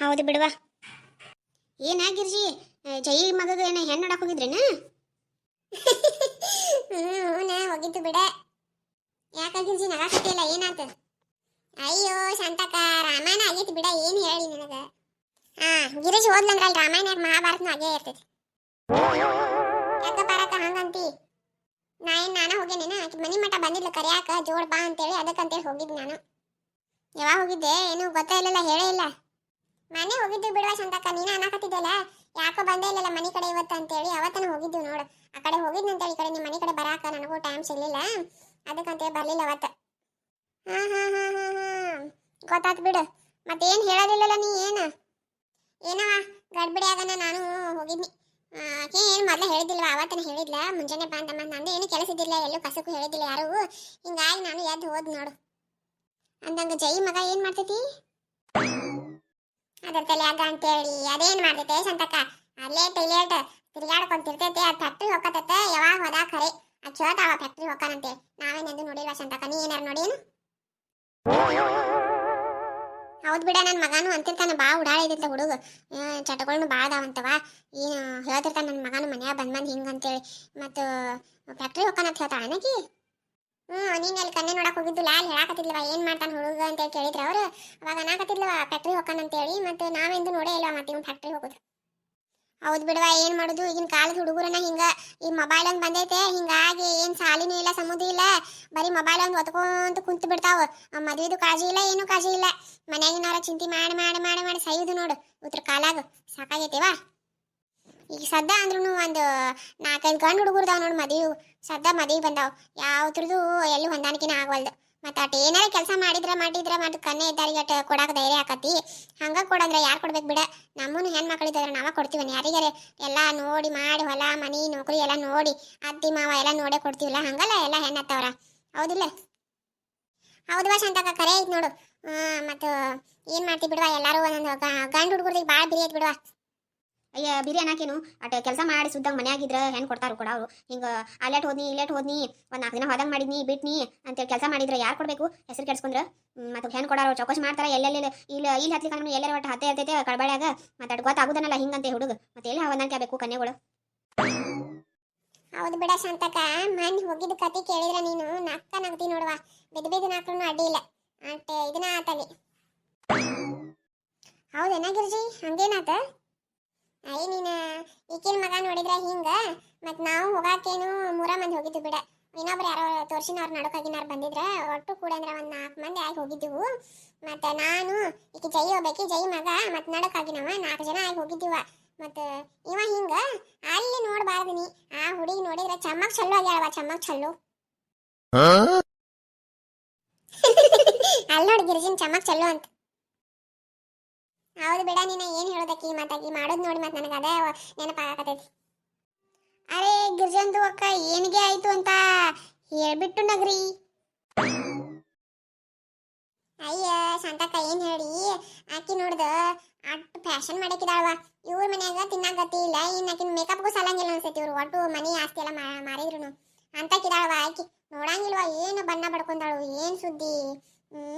ಹೌದು ಬಿಡುವ. ಏನಾಗಿರ್ಜಿ ಜೈ ಮಗಗ ಏನ ಹೆಣ್ಣು ನೋಡಕ್ ಹೋಗಿದ್ರೇನ? ಹೋಗಿದ್ದು ಬಿಡ. ಯಾಕಾಗಿರ್ಜಿ ನಗಾಕತ್ತಿಲ್ಲ, ಏನಾತ? ಅಯ್ಯೋ ಶಾಂತಕ, ರಾಮಾಯಣ ಆಗೈತಿ ಬಿಡ, ಏನು ಹೇಳಿ ನಿನಗ. ಗಿರೀಶ್ ಹೋದ್ಲಂದ್ರ ಅಲ್ಲಿ ರಾಮಾಯಣ ಮಹಾಭಾರತನೂ ಆಗೇ ಇರ್ತೈತಿ. ಯಾಕ ಪಾರಕ ಹಂಗಂತಿ? ನಾನ ಹೋಗೇನೇನ, ಆಕಿ ಮನಿ ಮಠ ಬಂದಿದ್ಲು ಕರ್ಯಾಕ, ಜೋಡ್ ಬಾ ಅಂತೇಳಿ, ಅದಕ್ಕಂತೇಳಿ ಹೋಗಿದ್ದು ನಾನು. ಯಾವಾಗ ಹೋಗಿದ್ದೆ ಏನು ಗೊತ್ತಾ ಇಲ್ಲಲ್ಲ, ಹೇಳೇ ಇಲ್ಲ. ಮನೆ ಹೋಗಿದ್ದು ಬಿಡುವ ಶಾಂತಕ, ನೀನ ಅನ್ನಕತ್ತಿದ್ದಲ್ಲ ಯಾಕೋ ಬಂದೇ ಇಲ್ಲಲ್ಲ ಮನಿ ಕಡೆ ಇವತ್ತು ಅಂತೇಳಿ, ಅವತ್ತನ ಹೋಗಿದ್ದು ನೋಡು. ಆ ಕಡೆ ಹೋಗಿದ್ನಂತೇಳಿ ಈ ಕಡೆ ನಿಮ್ಮ ಮನಿ ಕಡೆ ಬರಾಕ ನನಗೂ ಟೈಮ್ ಸಿಗ್ಲಿಲ್ಲ, ಅದಕ್ಕಂತೇಳಿ ಬರ್ಲಿಲ್ಲ ಅವತ್ತ. ಗೊತ್ತಾತ್ ಬಿಡು. ಮತ್ತೇನ್ ಹೇಳೋದಿಲ್ಲಲ್ಲ ನೀ? ಏನವ ಗಡ್ಬಿಡಿ ಆಗನ ನಾನು ಹೋಗಿದ್ನಿ. ಆಕೆ ಏನು ಮೊದಲೇ ಹೇಳಿದ್ದಿಲ್ವ, ಅವತ್ತನ ಹೇಳಿದ್ಲ ಮುಂಜಾನೆ ಬಾ ಅಂತ. ನಂದು ಏನು ಕೆಲಸ ಇದ್ದಿಲ್ಲ, ಎಲ್ಲೂ ಕಸಕ್ಕೂ ಹೇಳಿದ್ದಿಲ್ಲ ಯಾರು, ಹಿಂಗಾಗಿ ನಾನು ಎದ್ದು ಹೋದ್ ನೋಡು. ಅಂದಂಗ ಜೈ ಮಗ ಏನ್ ಮಾಡ್ತೈತಿ? ಅದ್ರ ತಲೆಯಾಗ ಅಂತೇಳಿ ಅದೇನ್ ಮಾಡ್ತೈತೆ ಸಂತಕ, ಅಲ್ಲೇ ಟೈಲೇಟ್ ತಿರ್ಗಾಡ್ಕೊಂತಿರ್ತೈತೆ. ಅದು ಫ್ಯಾಕ್ಟ್ರಿ ಹೋಗತೈತ, ಯಾವಾಗ ಹೋದ ಖರೆ ಅದು ಚೋತಾವ ಫ್ಯಾಕ್ಟ್ರಿ ಹೋಗ್ತಾನಂತೆ. ನಾವೇನೆಂದು ನೋಡಿಲ್ವಾ ಸಂತಕ, ನೀ ಏನಾರು ನೋಡೇನು? ಹೌದ್ ಬಿಡ, ನನ್ನ ಮಗನು ಅಂತಿರ್ತಾನ ಬಾ ಉಡಾಳಿದಂತ ಹುಡುಗ, ಚಟಗಳನ್ನ ಭಾಳ ಅದಾವಂತವ. ಏನು ಹೇಳ್ತಿರ್ತಾನ ನನ್ನ ಮಗನು ಮನ್ಯಾಗ ಬಂದ್ ಹಿಂಗಂತೇಳಿ. ಮತ್ತು ಫ್ಯಾಕ್ಟ್ರಿ ಹೋಗ್ತಾನಂತ ಹೇಳ್ತಾಳ ಏನಕಿ? ನೀನ್ ಅಲ್ಲಿ ಕನ್ನೆ ನೋಡಕ್ ಹೋಗಿದ್ದಿಲ್ಲ, ಅಲ್ಲಿ ಹೇಳಾಕತ್ತಿದ್ಲವ ಏನ್ ಮಾಡ್ತಾನ ಹುಡುಗ ಅಂತ ಕೇಳಿದ್ರ ಅವ್ರು. ಅವಾಗ ಅನ್ನಾಕತ್ತಿದ್ಲವ ಫ್ಯಾಕ್ಟ್ರಿ ಹೋಗ್ತಾನಂತೇಳಿ. ಮತ್ತು ನಾವೆಂದು ನೋಡೇ ಇಲ್ವಾ ಮತ್ತೆ ಇವ್ನು ಫ್ಯಾಕ್ಟ್ರಿ ಹೋಗೋದು. ಹೌದು ಬಿಡವಾ, ಏನ್ ಮಾಡುದು ಈಗಿನ ಕಾಲದ ಹುಡುಗರನ್ನ ಹಿಂಗ. ಈ ಮೊಬೈಲ್ ಒಂದು ಬಂದೈತೆ, ಹಿಂಗಾಗಿ ಏನ್ ಸಾಲಿನೂ ಇಲ್ಲ ಸಮುದಿ ಇಲ್ಲ, ಬರೀ ಮೊಬೈಲ್ ಒಂದು ಒತ್ಕೊಂತ ಕುಂತು ಬಿಡ್ತಾವ. ಮದ್ವಿದು ಕಾಳಜಿ ಇಲ್ಲ, ಏನು ಕಾಳಜಿ ಇಲ್ಲ. ಮನ್ಯಾಗಿನವ್ರ ಚಿಂತೆ ಮಾಡಿ ಮಾಡಿ ಮಾಡಿ ಮಾಡಿ ಸೈದು ನೋಡು ಉತ್ತರ ಕಾಲಾಗ. ಸಾಕಾಗೈತೆವಾ. ಈಗ ಸದ್ದ ಅಂದ್ರೂ ಒಂದು 4-5 ಗಂಡು ಹುಡುಗರ್ದಾವ್ ನೋಡು ಮದ್ವಿ. ಸದ್ದ ಮದ್ವಿ ಬಂದಾವ್, ಯಾವ್ದ್ರದ್ದು ಎಲ್ಲಿ ಹೊಂದಾಣಿಕೆನ ಆಗವಲ್ದು. ಮತ್ತು ಅಟ್ ಏನಾರ ಕೆಲಸ ಮಾಡಿದ್ರ ಮತ್ತು ಕನ್ನೆ ಇದ್ದಾರಿಗೆ ಅಟ್ ಕೊಡಾಕ ಧೈರ್ಯ ಆಕತಿ. ಹಂಗ ಕೊಡಂದ್ರೆ ಯಾರು ಕೊಡ್ಬೇಕು ಬಿಡ. ನಮ್ಮನ್ನು ಹೆಣ್ಮಕ್ಳಿದ್ರೆ ನಾವ ಕೊಡ್ತೀವನಿ ಯಾರಿಗಾರೆ. ಎಲ್ಲ ನೋಡಿ ಮಾಡಿ ಹೊಲ ಮನಿ ನೌಕರಿ ಎಲ್ಲ ನೋಡಿ ಅತ್ತಿ ಮಾವ ಎಲ್ಲ ನೋಡೇ ಕೊಡ್ತೀವಲ್ಲ, ಹಂಗಲ್ಲ ಎಲ್ಲ ಹೆಣ್ಣತ್ತವ್ರ. ಹೌದಿಲ್ಲ? ಹೌದವಾ ಶಾಂತಕ, ಕರೆ ಐತ್ ನೋಡು. ಮತ್ತು ಏನು ಮಾಡ್ತಿ ಬಿಡುವ, ಎಲ್ಲರೂ ಒಂದೊಂದು ಗಂಡು ಹುಡುಗರಿಗೆ ಭಾಳ ಬಿರಿ ಐತ್ ಬಿಡುವ. ಅಯ್ಯ ಬಿರಿ ಅನ್ನಕೇನು, ಅಟ್ ಕೆಲಸ ಮಾಡಿ ಸುದ್ದಂಗೆ ಮನ್ಯಾಗಿದ್ರೆ ಹೆಣ್ಣು ಕೊಡ್ತಾರು ಕೊಡೋರು. ಹಿಂಗೆ ಅಲ್ಲೇಟ್ ಹೋದ್ನಿ ಇಲ್ಲೇಟ್ ಹೋದ್ನಿ, ಒಂದು 4 ದಿನ ಹೋದಂಗೆ ಮಾಡಿದ್ನಿ ಬಿಟ್ನಿ ಅಂತೇಳಿ ಕೆಲಸ ಮಾಡಿದ್ರೆ ಯಾರು ಕೊಡಬೇಕು? ಹೆಸರು ಕೆಡ್ಸ್ಕೊಂಡ್ರೆ ಮತ್ತು ಹೆಣ್ಣು ಕೊಡೋರು ಚೌಕಾಶ್ ಮಾಡ್ತಾರೆ. ಎಲ್ಲೆಲ್ಲಿ ಇಲ್ಲಿ ಹತ್ಲಿಕ್ಕೆ ಎಲ್ಲರ ಒಟ್ಟು ಹತ್ತೆ ಇರ್ತೈತೆ ಕಳ್ಬಳ್ಯಾಗ. ಮತ್ತು ಅಟ್ ಗೊತ್ತಾಗುದನಲ್ಲ ಹಿಂಗಂತೆ ಹುಡುಗ, ಮತ್ತೆ ಎಲ್ಲಿ ಹೊಂದಾಣಿಕೆ ಆಗಬೇಕು ಕನ್ಯೆಗಳು. ಹೌದು ಬಿಡ ಶಾಂತಕ, ಮನ್ ಹೋಗಿದ್ದು ಕತಿ ಕೇಳಿದ್ರೆ ನೀನು ನಗ್ತಿ ನೋಡುವ. ಬಿದ್ದು ನಾಕ್ರೂ ಅಡ್ಡಿ ಇಲ್ಲ, ಅಟ್ ಇದನ್ನ ಆತಲ್ಲಿ. ಹೌದೇನಾಗಿರ್ಜಿ, ಹಂಗೇನಾತ? ಅಯ್ಯ ನೀನು ಈಕಿನ ಮಗ ನೋಡಿದ್ರೆ ಹಿಂಗ. ಮತ್ತು ನಾವು ಹೋಗಾಕೇನು 3 ಮಂದಿ ಹೋಗಿದ್ದು ಬಿಡ. ಇನ್ನೊಬ್ರು ಯಾರೋ ತೋರ್ಸಿನವ್ರು ನಡುಕಾಗಿನಾರು ಬಂದಿದ್ರ, ಒಟ್ಟು ಕೂಡ ಅಂದ್ರೆ ಒಂದು 4 ಮಂದಿ ಆಗಿ ಹೋಗಿದ್ದೀವು. ಮತ್ತು ನಾನು ಈಕಿ ಜೈ ಹೋಗ್ಬೇಕಿ, ಜೈ ಮಗ ಮತ್ತು ನಡುಕಾಗಿನವ 4 ಜನ ಆಗಿ ಹೋಗಿದ್ದೀವ. ಮತ್ತು ಇವ ಹಿಂಗ ಅಲ್ಲಿ ನೋಡ್ಬಾರ್ದು ನೀ. ಆ ಹುಡುಗಿ ನೋಡಿದ್ರೆ ಚಮ್ಮಕ್ ಚಲ್ಲು ಆಗ್ಯಾಳವ, ಚಮ್ಮಕ್ ಚಲ್ಲು. ಅಲ್ಲಿ ನೋಡಿ ಗಿರಿಜಿನ್ ಚಮ್ಮಕ್ ಚಲ್ಲು ಅಂತ. ಹೌದು ಬಿಡ, ನೀನ ಏನು ಹೇಳೋದಕ್ಕಿ ಮಾತಾಗಿ ಮಾಡೋದು ನೋಡಿ ಮತ್ತೆ ನನಗೆ ಅದೇ ನೆನಪಾಗತೈತಿ. ಅರೆ ಗಿರ್ಜಂದು ಅಕ್ಕ ಏನಿಗೆ ಆಯ್ತು ಅಂತ ಹೇಳ್ಬಿಟ್ಟು ನಗ್ರಿ. ಅಯ್ಯ ಶಾಂತಕ್ಕ ಏನು ಹೇಳಿ, ಆಕಿ ನೋಡ್ದ ಅಷ್ಟು ಫ್ಯಾಷನ್ ಮಾಡಕ್ಕಿದಾಳವ. ಇವ್ರ ಮನ್ಯಾಗ ತಿನ್ನಾಗತಿ ಇಲ್ಲ, ಇನ್ನು ಆಕಿನ ಮೇಕಪ್ಗೂ ಸಾಲಂಗಿಲ್ಲ ಅನ್ಸೈತಿ. ಇವ್ರು ಒಟ್ಟು ಮನಿ ಆಸ್ತಿ ಎಲ್ಲ ಮಾರಿದ್ರು ಅಂತಕ್ಕಿದಾಳವ ಆಕಿ. ನೋಡಂಗಿಲ್ವ ಏನು ಬಣ್ಣ ಬಡ್ಕೊಂಡಾಳು, ಏನು ಸುದ್ದಿ.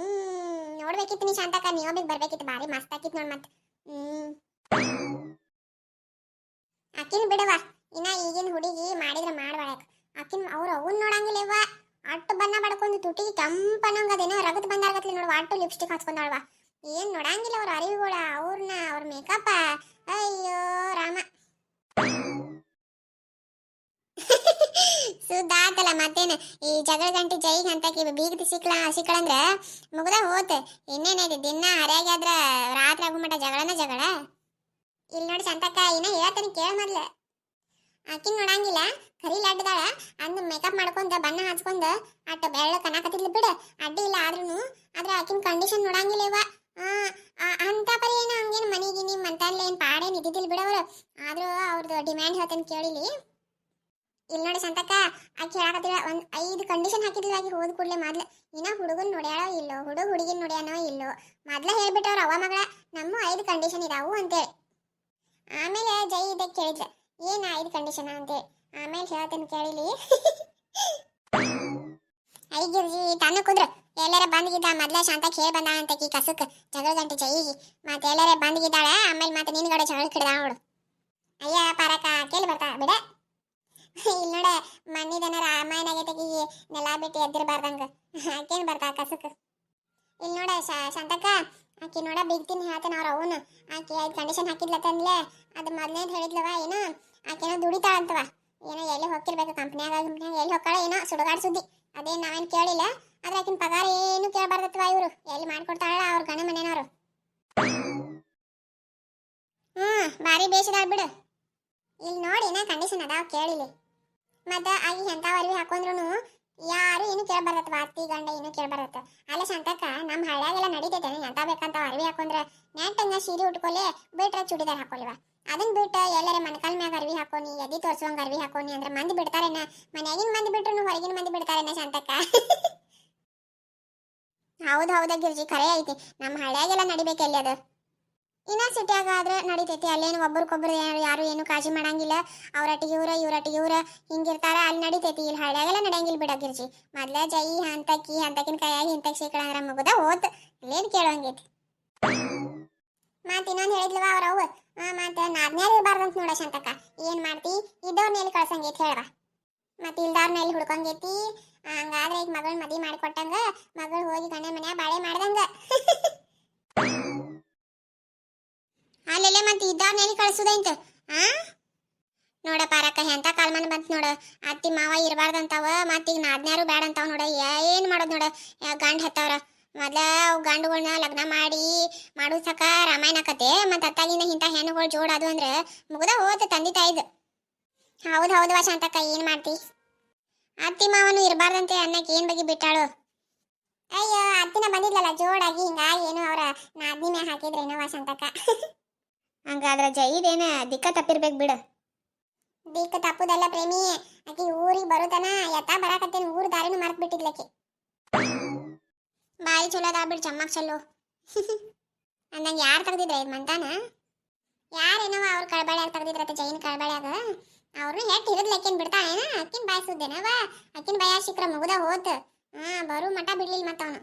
ನೋಡ್ಬೇಕಿತ್ತು ನೀ ಶಾಂತಕ್ಕ, ನೀವೊಬ್ಬಿಗೆ ಬರ್ಬೇಕಿತ್ತು, ಭಾರಿ ಮಸ್ತ್ ಆಕಿತ್ತು ನೋಡ್. ಮತ್ತೆ ಅಕ್ಕಿನ ಬಿಡವ, ಇನ್ನ ಈಗಿನ ಹುಡುಗಿ ಮಾಡಿದ್ರೆ ಮಾಡ್ಬಾಳಕ. ಅಕ್ಕಿನ ಅವ್ರು ಅವನ್ ನೋಡಂಗಿಲ್ಲವ, ಅಟ್ಟು ಬಣ್ಣ ಬಡ್ಕೊಂಡು ತುಟಿಗೆ ಕೆಂಪನಂಗದೇನೋ ರಗತ್ ಬಂದಾಗತ್ಲಿ ನೋಡುವ, ಅಟ್ಟು ಲಿಪ್ಸ್ಟಿಕ್ ಹಚ್ಕೊಂಡಾಳ್ವ. ಏನ್ ನೋಡಂಗಿಲ್ಲ ಅವ್ರ ಅರಿವುಗಳ, ಅವ್ರ ಮೇಕಪ್. ಅಯ್ಯೋ ರಾಮ. ಸುದ್ದಾತಲ್ಲ ಮತ್ತೇನು. ಈ ಜಗಳ ಗಂಟೆ ಜೈಗೆ ಅಂತಕಿ ಬೀಗದ ಸಿಕ್ಕಳಂದ್ರ ಮುಗ್ದ ಹೋತ. ಇನ್ನೇನೈತಿ, ದಿನ ಹರಿಯಾಗಾದ್ರ ರಾತ್ರಿ ಆಗೋ ಮಟ ಜಗಳ. ಇಲ್ಲಿ ನೋಡಿ ಸಂತಕ್ಕ, ಇನ್ನ ಹೇಳ್ತಾನೆ ಕೇಳ ಮೊದ್ಲ. ಆಕಿನ್ ನೋಡಂಗಿಲ್ಲ, ಕರಿ ಲಡ್ಡದಾಳ ಅಂದ್ ಮೇಕಪ್ ಮಾಡ್ಕೊಂಡ ಬಣ್ಣ ಹಚ್ಕೊಂಡ ಅಟ್ಟ ಬೆಳ್ಳ ಕನಾಕತಿದ್ಲು ಬಿಡ, ಅಡ್ಡಿ ಇಲ್ಲ. ಆದ್ರೆ ಆಕಿನ ಕಂಡೀಷನ್ ನೋಡಂಗಿಲ್ಲ ಇವ. ಅಂತ ಪರಿ ಏನು ಹಂಗೇನು ಮನಿಗಿನಿ ಮಂತಲ್ಲ ಏನು ಪಾಡೇನು ಇದ್ದಿದ್ದಿಲ್ಲ ಬಿಡವ್ರು. ಆದ್ರೂ ಅವ್ರದ್ದು ಡಿಮ್ಯಾಂಡ್ ಹೇಳ್ತೇನೆ ಕೇಳಿಲಿ. ಇಲ್ಲಿ ನೋಡಿ ಸಂತಕ್ಕ, ಆಕಿ ಹೇಳಕತ್ತಿಲ್ಲ, ಒಂದು 5 ಕಂಡೀಷನ್ ಹಾಕಿದ್ಲು ಆಕಿ ಹೋದ್ ಕೂಡಲೇ ಮೊದ್ಲು. ಇನ್ನ ಹುಡುಗನ್ ನೋಡ್ಯಾಳೋ ಇಲ್ಲೋ, ಹುಡುಗಿನ ನೋಡ್ಯಾನೋ ಇಲ್ಲೋ, ಮೊದ್ಲ ಹೇಳ್ಬಿಟ್ಟವ್ರು ಅವ್ವ ಮಗಳ ನಮ್ಮ 5 ಕಂಡೀಷನ್ ಇದಾವು ಅಂತೇಳಿ. ಆಮೇಲೆ ಜೈ ಇದಕ್ಕೆ ಕೇಳಿದ್ರ ಏನ 5 ಕಂಡೀಷನ್ ಅಂತೇಳಿ. ಆಮೇಲೆ ಹೇಳ್ತೇನೆ ಕೇಳಿಲಿ. ಐಗಿರ್ಜಿ ತನ್ನ ಕುಂದ್ರ ಎಲ್ಲಾರ ಬಂದ್ಗಿದ್ದ ಮೊದ್ಲ ಶಾಂತ ಕೇಳಿ ಬಂದ ಅಂತಕಿ ಕಸಕ್ ಜಗಳ ಗಂಟೆ ಜೈಗಿ ಮತ್ತೆ ಎಲ್ಲಾರ ಬಂದ್ಗಿದ್ದಾಳ ಆಮೇಲೆ ಮತ್ತೆ ನಿನ್ಗಡೆ ಜಗಳ ಕಿಡ್ದ ನೋಡು. ಅಯ್ಯ ಪಾರಕ ಕೇಳಿ ಬರ್ತಾ ಬಿಡ. ಇಲ್ಲಿ ನೋಡ ಮಣ್ಣಿದನ ರಾಮಾಯಣ ಆಗೈತಕಿಗೆ ನೆಲ ಬಿಟ್ಟು ಎದ್ದಿರ್ಬಾರ್ದಂಗ ಆಕೇನ್ ಬರ್ತಾ ಕಸಕ್. ಇಲ್ಲಿ ನೋಡ ಶಾಂತಕ್ಕ ಆಕಿ ನೋಡ ಬಿಗ್ತೀನಿ ಹೇಳ್ತಾನ ಅವ್ರ ಅವನು ಆಕಿ 5 ಕಂಡೀಷನ್ ಹಾಕಿದ್ಲತ್ತಂದ್ಲೆ ಅದು ಮೊದ್ಲೇದ್ ಹೇಳಿದ್ಲವ ಏನೋ ಆಕೆನೋ ದುಡಿತಾಳಂತವ ಏನೋ ಎಲ್ಲಿ ಹೋಗಿರ್ಬೇಕು ಕಂಪ್ನಿಯಾಗ ಎಲ್ಲಿ ಹೋಗ್ತಾಳ ಏನೋ ಸುಡುಗಾಡ್ ಸುದ್ದಿ ಅದೇನ್ ನಾವೇನ್ ಕೇಳಿಲ್ಲ. ಆದ್ರೆ ಆಕಿನ ಪಗಾರ ಏನು ಕೇಳಬಾರ್ದತ್ವ ಇವ್ರು ಎಲ್ಲಿ ಮಾಡ್ಕೊಡ್ತಾಳ ಅವ್ರ ಗಂಡ ಮನೆಯವ್ರು. ಬಾರಿ ಬೇಸಿದಾಳ ಬಿಡು. ಇಲ್ಲಿ ನೋಡಿ ನಾ ಕಂಡೀಷನ್ ಅದಾವ ಕೇಳಿಲಿ ಮತ್ತ ಆಗಿ ಎಂತಾವ ಅರಿವಿ ಹಾಕೊಂಡ್ರು ಯಾರು ಏನು ಕೇಳಬಾರತ್ವ ಅತ್ತಿ ಗಂಡ ಏನು ಕೇಳಬಾರತ್ತ. ಅಲ್ಲ ಶಾಂತಕ್ಕ ನಮ್ಮ ಹಳ್ಯಾಗೆಲ್ಲ ನಡೀತೈತೆ ಎಂತ ಬೇಕಂತ ಅರಿವಿ ಹಾಕೊಂಡ್ರೆ ನೆಟ್ಟಂಗ ಸೀರೆ ಉಟ್ಕೊಲಿ ಬಿಟ್ರೆ ಚೂಡಿದಾರ್ ಹಾಕೊಲಿವ. ಅದನ್ನ ಬಿಟ್ಟು ಎಲ್ಲರ ಮನಕಾಲ್ ಮ್ಯಾಗ ಅರಿವಿ ಹಾಕೋನಿ ಎದಿ ತೋರ್ಸುವಂಗ ಅರಿವಿ ಹಾಕೋನಿ ಅಂದ್ರೆ ಮಂದಿ ಬಿಡ್ತಾರೇನ? ಮನ್ಯಾಗಿನ ಮಂದಿ ಬಿಟ್ರು ಹೊರಗಿನ ಮಂದಿ ಬಿಡ್ತಾರೇನ ಶಾಂತಕ್ಕ? ಹೌದ್ ಹೌದ ಗಿರ್ಜಿ ಖರೆ ಐತಿ. ನಮ್ಮ ಹಳ್ಯಾಗೆಲ್ಲ ನಡಿಬೇಕೆಲ್ಲಿ ಅದು. ಇನ್ನ ಸಿಟಿಯಾಗ ಆದ್ರೆ ನಡಿತೈತಿ ಅಲ್ಲೇನು ಒಬ್ರಿಗೊಬ್ರು ಯಾರು ಏನು ಕಾಳಜಿ ಮಾಡಂಗಿಲ್ಲ. ಅವ್ರಟ್ಟಿಗೆ ಇವ್ರಟ್ಟಿಗೆ ಹಿಂಗಿರ್ತಾರ ಅಲ್ಲಿ ನಡಿತೈತಿ. ಇಲ್ಲಿ ಹಳ್ಯಾಗೆಲ್ಲ ನಡೆಯಂಗಿಲ್ಲ ಬಿಡ ಗಿರ್ಜಿ. ಮೊದ್ಲ ಜೈ ಹಂತಕಿನ ಕೈಯಾಗಿ ಹಿಂತಕ್ ಸಿಕ್ಕಳ ಅಂದ್ರ ಮುಗುದ ಹೋತ್ ಇಲ್ಲೇನ್ ಕೇಳಂಗೈತಿ. ಮತ್ ಇನ್ನೊಂದ್ ಹೇಳಿದ್ಲವ ಅವ್ರವ್ವ ಮತ್ತ ನಾದ್ನ್ಯಾರ ಇರ್ಬಾರ್ದಂತ ನೋಡ ಶಾಂತಕ್ಕ. ಏನ್ ಮಾಡ್ತಿ ಇದ್ದವ್ರ ಮೇಲೆ ಕಳ್ಸಂಗೈತಿ ಹೇಳವ ಮತ್ ಇಲ್ದಾರ್ ಮೇಲೆ ಹುಡ್ಕೊಂಗೈತಿ. ಹಂಗಾದ್ರೆ ಈಗ ಮಗಳ್ ಮದ್ವಿ ಮಾಡಿ ಕೊಟ್ಟಂಗ ಮಗಳು ಹೋಗಿ ಗಂಡ ಮನ್ಯಾಗ ಬಾಳೆ ಮಾಡ್ದಂಗ. ಅಲ್ಲೆಲ್ಲ ಮತ್ತೆ ಇದ್ದಾರ ನೆಲಿ ಕಳ್ಸುದೈಂತ ನೋಡ ಪಾರಕ್ಕ ಎಂತ ಕಾಲ್ಮನ್ ಬಂತ ನೋಡ. ಅತ್ತಿ ಮಾವ ಇರಬಾರ್ದಂತಾವ ಮತ್ತೀಗ ನಾದ್ನ್ಯಾರು ಬ್ಯಾಡ ಅಂತಾವ ನೋಡ. ಏನ್ ಮಾಡೋದ್ ನೋಡ ಗಂಡ ಹತ್ತವ್ರ ಮೊದ್ಲ ಗಂಡುಗಳನ್ನ ಲಗ್ನ ಮಾಡೋದ್ ಸಕ ರಾಮಾಯಣ ಕತೆ ಮತ್ತ ಅತ್ತಾಗಿಂದ ಇಂತ ಹೆಣ್ಣುಗಳು ಜೋಡಾದು ಅಂದ್ರೆ ಮುಗ್ದ ಹೋತ ತಂದಿ ತಾಯಿದ್. ಹೌದ್ ಹೌದವಾ ಶಾಂತಕ್ಕ ಏನ್ ಮಾಡ್ತಿ? ಅತ್ತಿ ಮಾವನು ಇರಬಾರ್ದಂತೆ ಅನ್ನಕ್ಕೆ ಏನ್ ಬಗ್ಗೆ ಬಿಟ್ಟಾಳು? ಅಯ್ಯೋ ಅತ್ತಿನ ಬಂದಿದ್ಲಲ್ಲ ಜೋಡಾಗಿ ಹಿಂಗಾಗಿ ಏನು ಅವ್ರ ನಾದ್ನಿ ಮ್ಯಾಗ ಹಾಕಿದ್ರೇನವ ಶಾಂತಕ್ಕ. ಹಂಗಾದ್ರ ಜೈದೇನ ದಿಕ್ಕ ತಪ್ಪಿರ್ಬೇಕು ಬಿಡು. ದಿಕ್ಕ ತಪ್ಪುದಲ್ಲ ಪ್ರೇಮಿ ಆಕಿ ಊರಿಗೆ ಬರುತನ ಯಥಾ ಬರಾಕತ್ತೇನೆ ಊರ್ ದಾರಿನೂ ಮರ್ತ್ ಬಿಟ್ಟಿದ್ಲಕಿ. ಬಾಯಿ ಚಲೋದ ಬಿಡ್ ಚಮ್ಮಕ್ ಚಲೋ. ಅಂದಂಗ ಯಾರು ತೆಗ್ದಿದ್ರ ಇದ್ ಮಂತಾನ? ಯಾರೇನವ ಅವ್ರ ಕಳ್ಬಳ್ಯಾಗ ತೆಗ್ದಿದ್ರತ್ತ ಜೈನ್ ಕಳ್ಬಳ್ಯಾಗ. ಅವ್ರು ಹೆಟ್ ಹಿಡಿದ್ಲಕ್ಕಿನ್ ಬಿಡ್ತಾಳೇನ? ಅಕ್ಕಿನ ಬಾಯಿ ಸುದ್ದೇನವ ಅಕ್ಕಿನ ಬಾಯ ಸಿಕ್ಕ್ರ ಮುಗುದ ಹೋತ್. ಬರು ಮಠ ಬಿಡ್ಲಿಲ್ಲ ಮತ್ತ ಅವನು.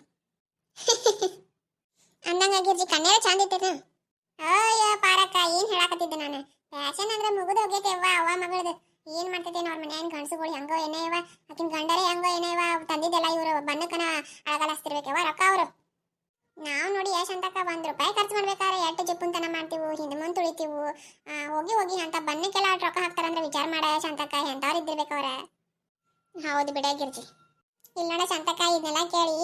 ಅಂದಂಗ ಗಿರ್ಜಿ ಕನ್ಯಾರ ಚಂದ ಇತ್ತೇನ? ಅಯ್ಯ ಪಾರಕ್ಕ ಏನ್ ಹೇಳಾಕತ್ತಿದ್ದೆ ನಾನು. ಫ್ಯಾಷನ್ ಅಂದ್ರೆ ಮುಗುದ ಹೋಗೈತೆ ಅವ್ವ ಮಗಳದು. ಏನ್ ಮಾಡ್ತೈತೇನ ಅವ್ರ ಮನ್ಯಾಗ ಗಂಡಸುಗಳು ಹೆಂಗೋ ಏನೇ ಇವ ಆಕಿನ ಗಂಡರೇ ಹೆಂಗೋ ಏನೇ ಇವ ತಂದಿದ್ದೆಲ್ಲ ಇವ್ರು ಬಣ್ಣಕ್ಕನ ಅಳಗಲಾಸ್ತಿರ್ಬೇಕವ ರೊಕ್ಕ ಅವರು. ನಾವು ನೋಡಿ ಶಾಂತಕ್ಕ ₹1 ಖರ್ಚು ಮಾಡ್ಬೇಕಾದ್ರೆ ಎಷ್ಟು ಜಿಪ್ಪುಂತನ ಮಾಡ್ತೀವಿ ಹಿಂದೆ ಮುಂದೆ ತುಳಿತೀವಿ. ಹೋಗಿ ಅಂತ ಬಣ್ಣಕ್ಕೆಲ್ಲ ರೊಕ್ಕ ಹಾಕ್ತಾರಂದ್ರೆ ವಿಚಾರ ಮಾಡ ಶಾಂತಕ್ಕ ಎಂತವ್ರು ಇದ್ದಿರ್ಬೇಕವ್ರ. ಹೌದು ಬಿಡ ಗಿರ್ಜಿ. ಇಲ್ಲ ನೋಡ ಶಾಂತಕ್ಕ ಇದನ್ನೆಲ್ಲ ಕೇಳಿ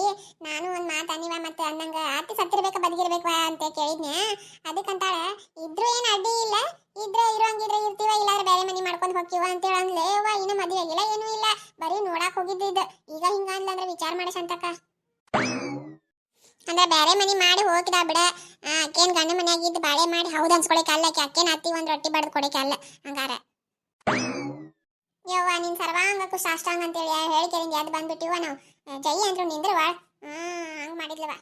ನಾನು ಒಂದ್ ಮಾತು ಅನ್ನಿವ ಮತ್ತೆ ಅಂದಂಗ ಅತ್ತಿ ಸತ್ತಿರ್ಬೇಕ ಬದುಕಿರ್ಬೇಕ ಅಂತ ಕೇಳಿದ್ನೆ. ಅದಕ್ಕಂತಾಳ ಇದ್ರು ಏನ್ ಅಡ್ಡಿ ಇಲ್ಲ ಇದ್ರೆ ಇರೋಂಗಿದ್ರೆ ಇರ್ತೀವ ಇಲ್ಲಾದ್ರೆ ಬೇರೆ ಮನಿ ಮಾಡ್ಕೊಂಡ್ ಹೋಗ್ತೀವ ಅಂತ ಹೇಳಂದ್ಲೇ ಅವ್ವ. ಇನ್ನು ಮದುವೆ ಆಗಿಲ್ಲ ಏನೂ ಇಲ್ಲ ಬರೀ ನೋಡಾಕ್ ಹೋಗಿದ್ದಿದ್ದು. ಈಗ ಹಿಂಗ ಅಂದ್ಲಂದ್ರೆ ವಿಚಾರ ಮಾಡ ಶಾಂತಕ್ಕ. ಅಂದ್ರೆ ಬೇರೆ ಮನಿ ಮಾಡಿ ಹೋಗಿದ ಬಿಡ. ಅಕ್ಕೇನ್ ಗಂಡ ಮನ್ಯಾಗಿದ್ದು ಬಾಳೆ ಮಾಡಿ ಹೌದು ಅನ್ಸ್ಕೊಳಕ್ ಅಲ್ಲ ಅಕ್ಕೇನ್ ಅತ್ತಿ ಒಂದ್ ರೊಟ್ಟಿ ಬಡ್ದು ಕೊಡಕ್ಕೆ ಅಲ್ಲ ಹಂಗಾರ. ಯವ್ವ ನಿನ್ ಸರ್ವಾಂಗಕ್ಕೂ ಸಾಷ್ಟಾಂಗ ಅಂತೇಳಿ ಹೇಳಿಕೆರಿಂದ ಎದ್ದು ಬಂದ್ಬಿಟ್ಟಿವ ನಾವು. ಜೈ ಅಂದ್ರು ನಿಂದ್ರವ. ಹಂಗ್ ಮಾಡಿದ್ಲವ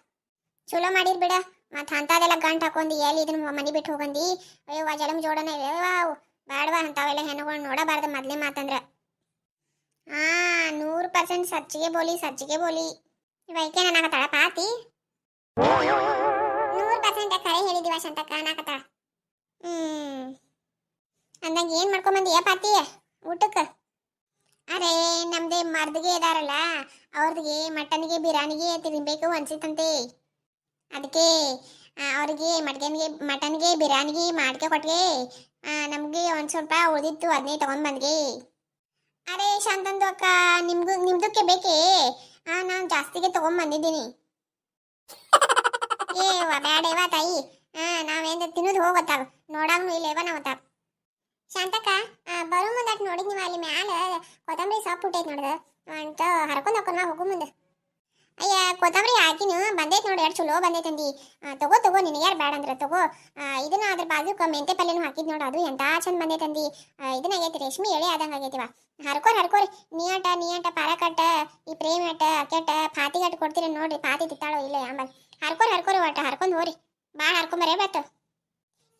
ಚಲೋ ಮಾಡಿರ್ ಬಿಡ. ಮತ್ ಅಂತದೆಲ್ಲ ಗಂಟ್ ಹಾಕೊಂಡಿ ಎಲ್ಲಿ ಇದನ್ನ ಮನಿ ಬಿಟ್ಟು ಹೋಗಂದಿ. ಅಯ್ಯವ್ವ ಜಲಮ್ ಜೋಡನ ವಾವ್ ಬ್ಯಾಡವಾ ಅಂತಾವೆಲ್ಲ ಹೆಣ್ಣುಗಳು ನೋಡಬಾರ್ದು ಮೊದ್ಲೇ ಮಾತಂದ್ರ. 100% ಸಚ್ಚಿಗೆ ಬೋಲಿ ಇವೈಕೆ ನಾಕತ್ತಾಳ ಪಾತಿ. 100% ಕರೆ ಹೇಳಿದಿವ ಶಾಂತಕ್ಕ ನಾಕತ್ತಾಳ. ಅಂದಂಗ ಏನ್ ಮಾಡ್ಕೊಂಬಂದಿ ಪಾತಿ ಊಟಕ್ಕ? ಅರೆ ನಮ್ದೇ ಮರ್ದಿಗೆ ಇದಾರಲ್ಲ ಅವ್ರದಿಗೆ ಮಟನ್ಗೆ ಬಿರಿಯಾನಿಗೆ ತಿನ್ಬೇಕು ಅನ್ಸಿತ್ತಂತೆ. ಅದಕ್ಕೆ ಅವ್ರಿಗೆ ಮಟನ್ಗೆ ಬಿರಿಯಾನಿಗೆ ಮಾಡ್ಕೆ ಕೊಟ್ಗೆ. ನಮ್ಗೆ ಒಂದ್ ಸ್ವಲ್ಪ ಉಳಿದಿತ್ತು ಅದನ್ನೇ ತಗೊಂಡ್ ಬಂದ್ಗೆ. ಅರೆ ಶಾಂತಂದು ಅಕ್ಕ ನಿಮ್ದಕ್ಕೆ ಬೇಕೇ? ನಾನು ಜಾಸ್ತಿಗೆ ತಗೊಂಡ್ ಬಂದಿದ್ದೀನಿ. ಏವ ಬ್ಯಾಡೇವಾ ತಾಯಿ. ನಾವೇಂದ ತಿನ್ನೋದು ಹೋಗತ್ತಾವ ನೋಡಾನು ಇಲ್ಲೇವ ನಾವತ್ತಾವ. ಶಾಂತಕ್ಕ ಬರೋ ಮುಂದಾಟ್ ನೋಡಿದ್ ನೀವು ಅಲ್ಲಿ ಮ್ಯಾಲ ಕೊತ್ತಂಬರಿ ಸೊಪ್ಪು ಹುಟ್ಟೈತಿ ನೋಡ್ದ ಅಂತ ಹರ್ಕೊಂಡ್ ಹಾಕೊಂಡ್ ಹೋಗು ಮುಂದೆ. ಅಯ್ಯ ಕೊತ್ತಂಬರಿ ಹಾಕಿನ ಬಂದೈತಿ ನೋಡಿ ಎಷ್ಟು ಚಲೋ ಬಂದೈತಂದಿ. ತಗೋ ನಿನಗೆ ಯಾರು ಬೇಡ ಅಂದ್ರೆ ತಗೋ. ಇದನ್ನ ಅದ್ರ ಬಾಜುಕ ಮೆಂತೆ ಪಲ್ಯನೂ ಹಾಕಿದ್ ನೋಡು ಅದು ಎಂತ ಚಂದ ಬಂದೈತಂದಿ. ಇದನ್ನ ಆಗೈತಿ ರೇಷ್ಮೆ ಎಳೆ ಆದಂಗ ಆಗೈತಿವ. ಹರ್ಕೋರಿ ನೀಯಟ ಪಾರಕಟ್ಟ ಈ ಪ್ರೇಮ್ ಅಟ್ಟ ಅಕ್ಕೆಟ್ಟ ಫಾತಿಗಟ್ಟ ಕೊಡ್ತೀರಿ ನೋಡ್ರಿ. ಫಾತಿ ತಿತ್ತಾಳೋ ಇಲ್ಲ ಆಂಬಲ್ ಹರ್ಕೋರಿ ಒಟ್ಟ ಹರ್ಕೊಂಡ್ ಹೋರಿ ಬಾಳ ಹರ್ಕೊಂಬರೇ ಬತ್ತು.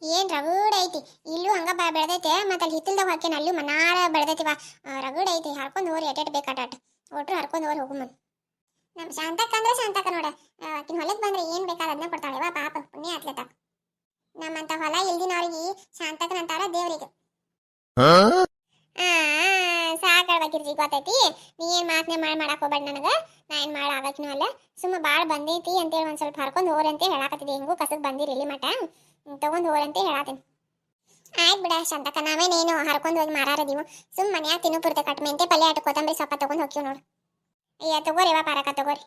ಏನ್ ರಗಡ್ ಐತಿ ಇಲ್ಲೂ ಹಂಗ ಬೆಳೆದೈತೆ ಮತ್ತೆ ಅಲ್ಲಿ ಹಿತ್ತಲ್ದಾಗ ಹಾಕೇನ ಅಲ್ಲೂ ಮನಾರ ಬೆಳೆದೈತಿವ. ರಗಡ್ ಐತಿ ಹರ್ಕೊಂಡ್ ಹೋರಿ ಎಟ್ಟೆಟ್ ಬೇಕಾಟ ಒಟ್ರು ಹರ್ಕೊಂಡ್ ಹೋರಿ ಹೋಗು ಮುಂದೆ. ನಮ್ಮ ಶಾಂತಕ್ಕ ಅಂದ್ರೆ ಶಾಂತಕ್ಕ ನೋಡ, ಆಕಿನ ಹೊಲಕ್ಕೆ ಬಂದ್ರೆ ಏನ್ ಬೇಕಾದ ಅದನ್ನ ಕೊಡ್ತಾಳೆ ವಾ, ಪಾಪ ಪುಣ್ಯ ಆತ್ಲತ. ನಮ್ಮಂತ ಹೊಲ ಇಲ್ದಿನವ್ರಿಗೆ ಶಾಂತಕ್ಕನಂತಾರ ದೇವ್ರಿಗೆ. ಸಾಕಾಡ್ಬೇಕಿರ್ಜಿ, ಗೊತ್ತೈತಿ. ನೀ ಏನ್ ಮಾತನೆ ಮಾಡಕ್ ಹೋಗ್ಬೇಡ ನನಗ. ನಾ ಏನ್ ಆಗಕಿನೂ ಅಲ್ಲ. ಸುಮ್ಮ ಬಾಳ್ ಬಂದೈತಿ ಅಂತೇಳಿ ಒಂದ್ ಸ್ವಲ್ಪ ಹರ್ಕೊಂಡ್ ಹೋರಂತೆ ಹೇಳಾಕತ್ತಿದ್ದೆ. ಹೆಂಗೂ ಕಸಕ್ ಬಂದಿರಿ ಇಲ್ಲಿ ಮಟ, ತಗೊಂಡ್ ಹೋರಂತೆ ಹೇಳಾತೀನಿ. ಆಯ್ತು ಬಿಡ ಶಾಂತಕ್ಕ, ನಾವೇನೇನು ಹರ್ಕೊಂಡ್ ಹೋಗಿ ಮಾರಾರದೀವು. ಸುಮ್ ಮನ್ಯಾಗ ತಿನ್ನು ಪುರ್ತೆ ಕಟ್ ಮೆಂತೆ ಪಲ್ಯ ಅಟ್ಟು ಕೊತ್ತಂಬರಿ ಸೊಪ್ಪ ತಗೊಂಡ್ ಹೋಗ್ತೀವಿ ನೋಡು. ಅಯ್ಯ ತಗೋರಿ ವಾ ಪಾರಕ ತಗೋರಿ.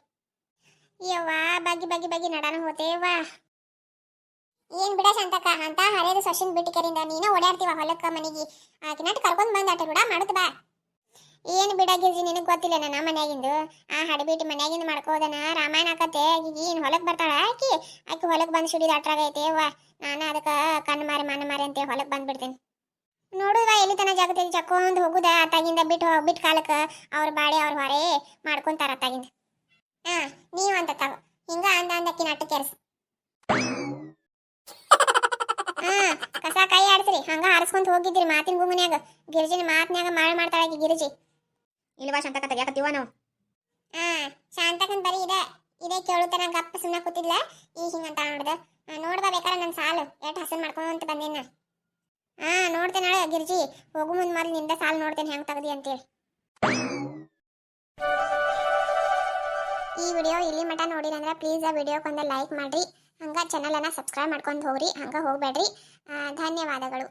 ಯವ್ವಾ ಬಗ್ಗಿ ಬಗ್ಗಿ ಬಗ್ಗಿ ನಡಾನ ಹೋತೇವಾ. ಏನ್ ಬಿಡ ಶಾಂತಕ್ಕ, ಅಂತ ಹರೇದು ಸೊಸಿನ್ ಬಿಟ್ಟು ಕೆರಿಂದ ನೀನ ಓಡಾಡ್ತೀವ ಹೊಲಕ್ಕ ಮನಿಗಿ. ಆಕಿನಟ್ ಕರ್ಕೊಂಡ್ ಬಂದ ಅಟ ರೂಢ ಮಾಡುತ್ತ ಬಾ. ಏನ್ ಬಿಡ ಗಿರ್ಜಿ, ನಿನಗ್ ಗೊತ್ತಿಲ್ಲ ನನ್ನ ಮನ್ಯಾಗಿಂದು. ಆ ಹಡಬಿಟ್ಟು ಮನ್ಯಾಗಿಂದ ಮಾಡ್ಕೋದನ ರಾಮಾಯಣ ಆಕತ್ತೆ. ಈಗ ಏನ್ ಹೊಲಕ್ ಬರ್ತಾಳ ಆಕಿ ಹೊಲಕ್ ಬಂದ್ ಸುಡಿದ ಅಟ್ರಾಗೈತೆ ವಾ. ನಾನು ಅದಕ್ಕ ಕಣ್ಣು ಮಾರಿ ಮಣ್ಣು ಮಾರಿ ಅಂತ ಹೊಲಕ್ ಬಂದ್ಬಿಡ್ತೇನೆ. ನೋಡುವ ಎಲ್ಲಿ ತನ ಜಾಗದಲ್ಲಿ ಚಕ್ಕೊಂಡ್ ಹೋಗುದ. ಅತ್ತಾಗಿಂದ ಬಿಟ್ಟು ಕಾಲಕ್ಕ ಅವ್ರ ಬಾಳೆ ಅವ್ರ ಹೊರೆ ಮಾಡ್ಕೊಂತಾರ ಅತ್ತಾಗಿಂದ. ನೀವ್ ಅಂತ ತಾವು ಹಿಂಗ ಅಂದಕ್ಕಿ ನಾಟ ಕೆರ್ಸ. ಕಸ ಕೈ ಆಡ್ಸ್ರಿ, ಹಂಗ ಹಾರಿಸ್ಕೊಂತ ಹೋಗಿದ್ರಿ ಮಾತಿನ ಗುಮ್ಮನ್ಯಾಗ. ಗಿರಿಜಿನ ಮಾತ್ನ್ಯಾಗ ಮಾಡ್ತಾಳ ಗಿರಿಜಿ. ಇಲ್ವಾ ಶಾಂತಕ ತೆಗ್ಯಾಕತ್ತೀವ ನಾವು. ಶಾಂತಕನ್ ಬರೀ ಇದೇ ಕೇಳುತ್ತಾನ ಗಪ್ಪ ಸುಮ್ಮನೆ ಕೂತಿದ್ಲ. ಈಗ ಹಿಂಗಂತ ನೋಡ್ದ. ನೋಡ್ಬಾ ಬೇಕಾರೆ ನನ್ನ ಸಾಲು ಎಟ್ ಹಸನ್ ಮಾಡ್ಕೊಂತ ಬಂದೇನ. ನೋಡ್ತೇನೆ ನಾಳೆ ಗಿರ್ಜಿ, ಹೋಗು ಮುಂದ್ ಮೊದ್ಲು ನಿಂದ ಸಾಲು ನೋಡ್ತೇನೆ ಹೆಂಗ್ ತಗದಿ ಅಂತೇಳಿ. ಈ ವಿಡಿಯೋ ಇಲ್ಲಿ ಮಟ ನೋಡಿರಂದ್ರೆ ಪ್ಲೀಸ್ ಆ ವಿಡಿಯೋಕ್ಕೊಂದು ಲೈಕ್ ಮಾಡ್ರಿ. ಹಂಗ ಚಾನಲ್ ಅನ್ನ ಸಬ್ಸ್ಕ್ರೈಬ್ ಮಾಡ್ಕೊಂಡು ಹೋಗ್ರಿ. ಹಂಗ ಹೋಗ್ಬೇಡ್ರಿ. ಧನ್ಯವಾದಗಳು.